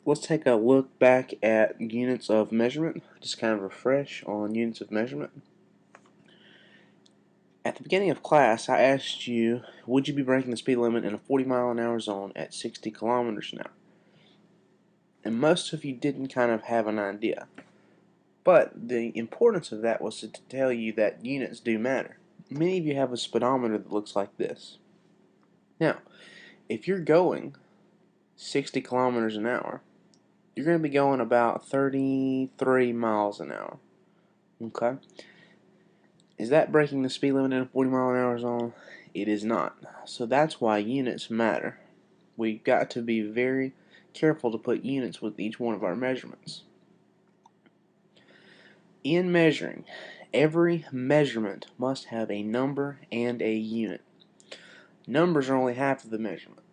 Let's take a look back at units of measurement, just kind of refresh on units of measurement. At the beginning of class, I asked you, would you be breaking the speed limit in a 40-mile-an-hour zone at 60 kilometers an hour? And most of you didn't kind of have an idea. But the importance of that was to tell you that units do matter. Many of you have a speedometer that looks like this. Now, if you're going 60 kilometers an hour, you're going to be going about 33 miles an hour. Okay? Is that breaking the speed limit in a 40-mile-an-hour zone? It is not. So that's why units matter. We've got to be very careful to put units with each one of our measurements. In measuring, every measurement must have a number and a unit. Numbers are only half of the measurement.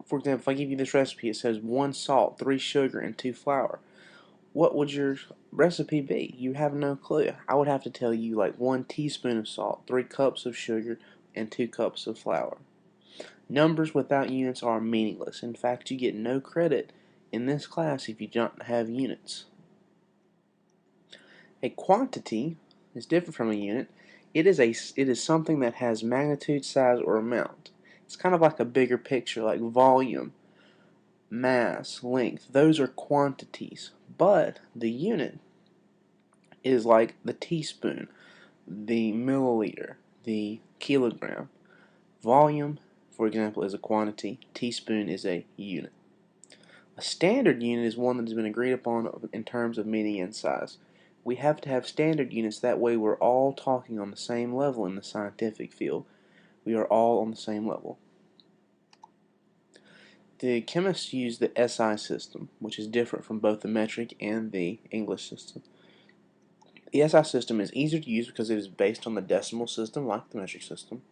For example, if I give you this recipe, it says 1 salt, 3 sugar, and 2 flour. What would your recipe be? You have no clue. I would have to tell you like 1 teaspoon of salt, 3 cups of sugar, and 2 cups of flour. Numbers without units are meaningless. In fact, you get no credit in this class if you don't have units. A quantity is different from a unit. It is something that has magnitude, size, or amount. It's kind of like a bigger picture, like volume, mass, length. Those are quantities. But the unit is like the teaspoon, the milliliter, the kilogram. Volume, for example, is a quantity. Teaspoon is a unit. A standard unit is one that has been agreed upon in terms of meaning and size. We have to have standard units, that way we're all talking on the same level in the scientific field. We are all on the same level. The chemists use the SI system, which is different from both the metric and the English system. The SI system is easier to use because it is based on the decimal system like the metric system.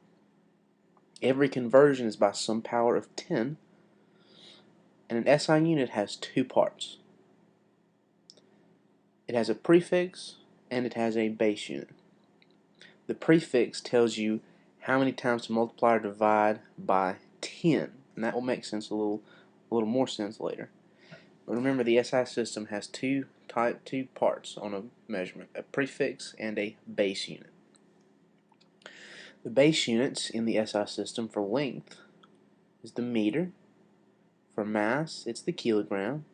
Every conversion is by some power of 10, and an SI unit has 2 parts. It has a prefix and it has a base unit. The prefix tells you how many times to multiply or divide by 10, and that will make sense a little more sense later. But remember, the SI system has two parts on a measurement: a prefix and a base unit. The base units in the SI system for length is the meter. For mass, it's the kilogram.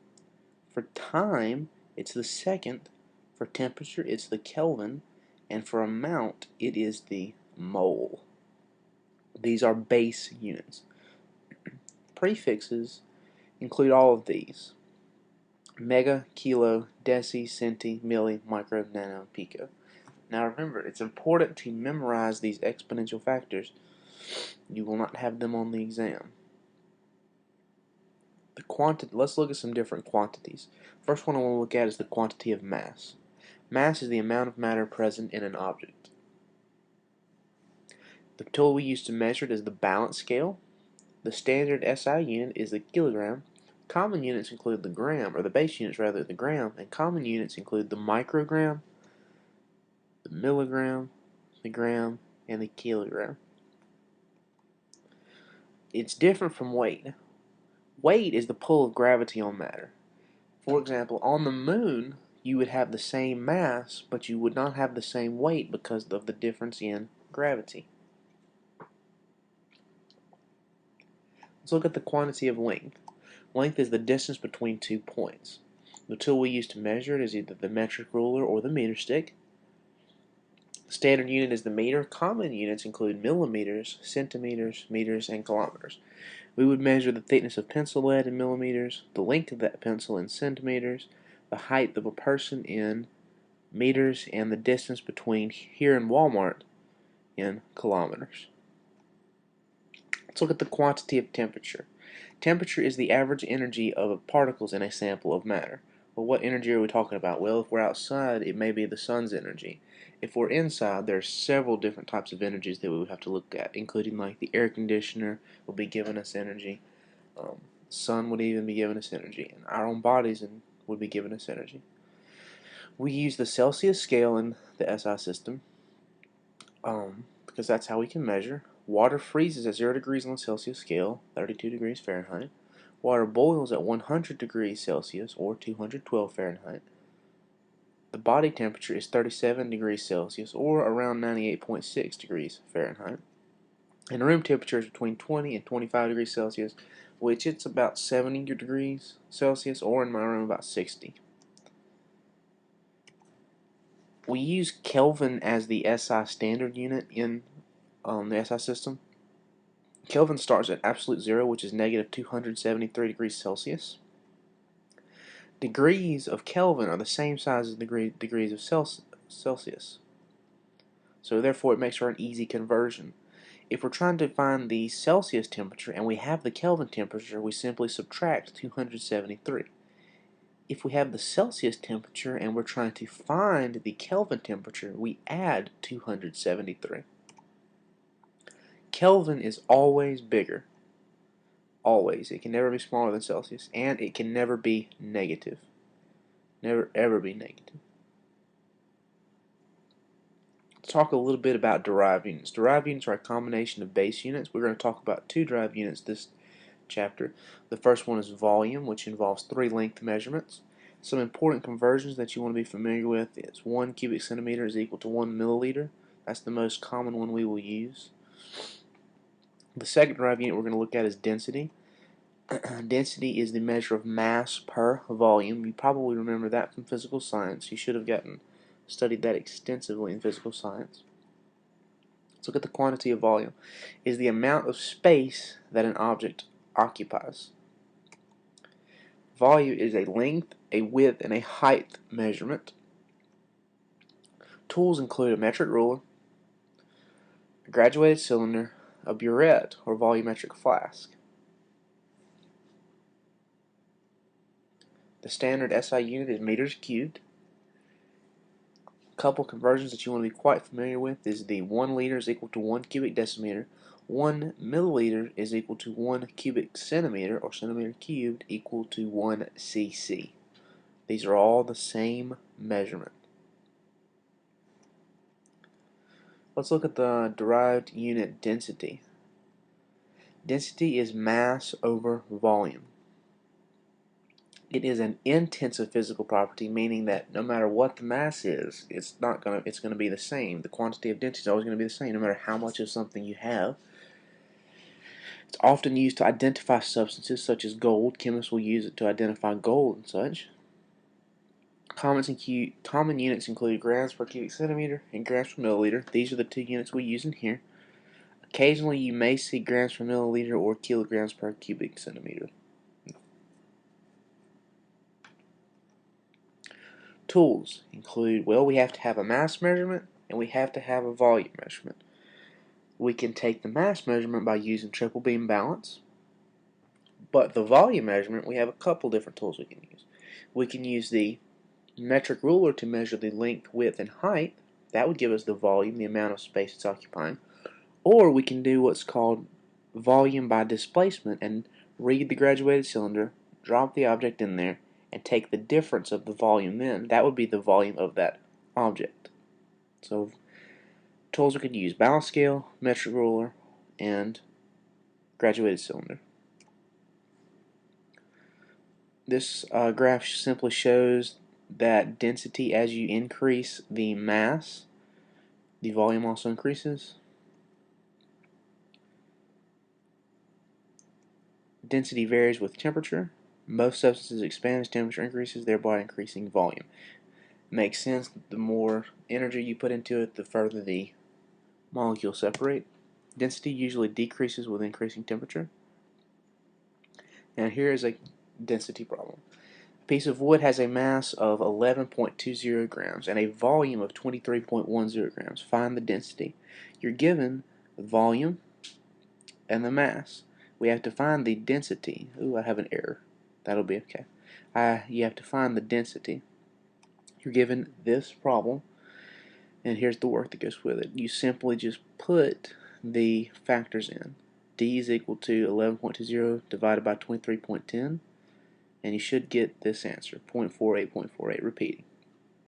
For time, it's the second. For temperature, it's the Kelvin. And for amount, it is the mole. These are base units. Prefixes include all of these: mega, kilo, deci, centi, milli, micro, nano, pico. Now remember, it's important to memorize these exponential factors. You will not have them on the exam. Let's look at some different quantities. First one I want to look at is the quantity of mass. Mass is the amount of matter present in an object. The tool we use to measure it is the balance scale. The standard SI unit is the kilogram. Common units include the gram, or the base units rather, the gram, and common units include the microgram, the milligram, the gram, and the kilogram. It's different from weight. Weight is the pull of gravity on matter. For example, on the moon, you would have the same mass, but you would not have the same weight because of the difference in gravity. Let's look at the quantity of length. Length is the distance between 2 points. The tool we use to measure it is either the metric ruler or the meter stick. The standard unit is the meter. Common units include millimeters, centimeters, meters, and kilometers. We would measure the thickness of pencil lead in millimeters, the length of that pencil in centimeters, the height of a person in meters, and the distance between here and Walmart in kilometers. Let's look at the quantity of temperature. Temperature is the average energy of particles in a sample of matter. Well, what energy are we talking about? Well, if we're outside, it may be the sun's energy. If we're inside, there are several different types of energies that we would have to look at, including like the air conditioner will be giving us energy. Sun would even be giving us energy, and our own bodies would be giving us energy. We use the Celsius scale in the SI system because that's how we can measure. Water freezes at 0 degrees on the Celsius scale, 32 degrees Fahrenheit. Water boils at 100 degrees Celsius or 212 Fahrenheit. The body temperature is 37 degrees Celsius or around 98.6 degrees Fahrenheit. And room temperature is between 20 and 25 degrees Celsius, which it's about 70 degrees Celsius, or in my room about 60. We use Kelvin as the SI standard unit in the SI system. Kelvin starts at absolute zero, which is negative 273 degrees Celsius. Degrees of Kelvin are the same size as degrees of Celsius. So therefore it makes for an easy conversion. If we're trying to find the Celsius temperature and we have the Kelvin temperature, we simply subtract 273. If we have the Celsius temperature and we're trying to find the Kelvin temperature, we add 273. Kelvin is always bigger. Always. It can never be smaller than Celsius, and it can never be negative. Never ever be negative. Let's talk a little bit about derived units. Derived units are a combination of base units. We're going to talk about two derived units this chapter. The first one is volume, which involves 3 length measurements. Some important conversions that you want to be familiar with is 1 cubic centimeter is equal to 1 milliliter. That's the most common one we will use. The second derived unit we're going to look at is density. Density is the measure of mass per volume. You probably remember that from physical science. You should have studied that extensively in physical science. Let's look at the quantity of volume. It is the amount of space that an object occupies. Volume is a length, a width, and a height measurement. Tools include a metric ruler, a graduated cylinder, a burette or volumetric flask. The standard SI unit is meters cubed. A couple conversions that you want to be quite familiar with is the 1 liter is equal to 1 cubic decimeter. 1 milliliter is equal to 1 cubic centimeter or centimeter cubed equal to 1 cc. These are all the same measurement. Let's look at the derived unit density. Density is mass over volume. It is an intensive physical property, meaning that no matter what the mass is, it's going to be the same. The quantity of density is always going to be the same, no matter how much of something you have. It's often used to identify substances such as gold. Chemists will use it to identify gold and such. Common units include grams per cubic centimeter and grams per milliliter. These are the 2 units we use in here. Occasionally you may see grams per milliliter or kilograms per cubic centimeter. Tools include, well, we have to have a mass measurement and we have to have a volume measurement. We can take the mass measurement by using triple beam balance, but the volume measurement, we have a couple different tools we can use. We can use the metric ruler to measure the length, width, and height. That would give us the volume, the amount of space it's occupying. Or we can do what's called volume by displacement and read the graduated cylinder, drop the object in there, and take the difference of the volume then. That would be the volume of that object. So tools we could use: balance scale, metric ruler, and graduated cylinder. This graph simply shows that density, as you increase the mass, the volume also increases. Density varies with temperature. Most substances expand as temperature increases, thereby increasing volume. It makes sense that the more energy you put into it, the further the molecules separate. Density usually decreases with increasing temperature. Now here is a density problem. A piece of wood has a mass of 11.20 grams and a volume of 23.10 grams. Find the density. You're given the volume and the mass. We have to find the density. Ooh, I have an error. That'll be okay. You have to find the density. You're given this problem, and here's the work that goes with it. You simply just put the factors in. D is equal to 11.20 divided by 23.10, and you should get this answer, 0.48, repeating.